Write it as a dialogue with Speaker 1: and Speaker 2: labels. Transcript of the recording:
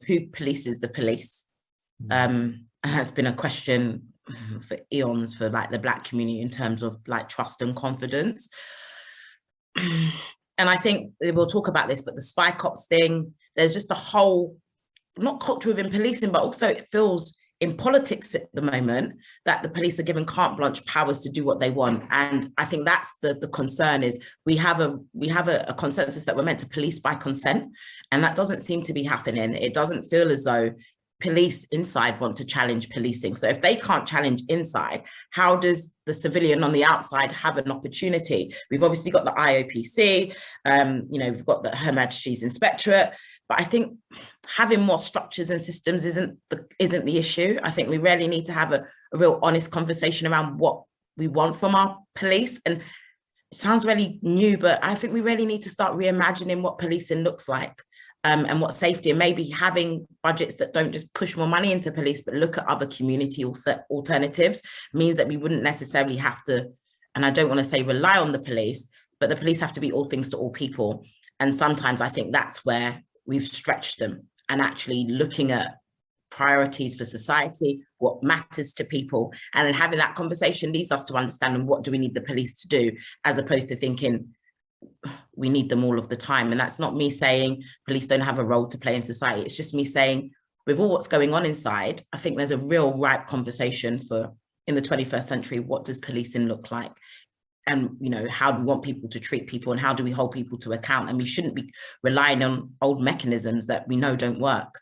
Speaker 1: who polices the police. Has been a question for eons for like the Black community in terms of like trust and confidence. And I think we'll talk about this, but the spy cops thing, there's just a whole, not culture within policing, but also it feels in politics at the moment that the police are given carte blanche powers to do what they want. And I think that's the concern is we have a consensus that we're meant to police by consent. And that doesn't seem to be happening. It doesn't feel as though police inside want to challenge policing. So if they can't challenge inside, how does the civilian on the outside have an opportunity? We've obviously got the IOPC, we've got the Her Majesty's Inspectorate, but I think having more structures and systems isn't the issue. I think we really need to have a real honest conversation around what we want from our police. And it sounds really new, but I think we really need to start reimagining what policing looks like. And what safety, and maybe having budgets that don't just push more money into police, but look at other community alternatives means that we wouldn't necessarily have to, and I don't want to say rely on the police, but the police have to be all things to all people. And sometimes I think that's where we've stretched them, and actually looking at priorities for society, what matters to people, and then having that conversation leads us to understanding what do we need the police to do, as opposed to thinking we need them all of the time. And that's not me saying police don't have a role to play in society. It's just me saying, with all what's going on inside, I think there's a real ripe conversation for, in the 21st century, what does policing look like? And, how do we want people to treat people, and how do we hold people to account? And we shouldn't be relying on old mechanisms that we know don't work.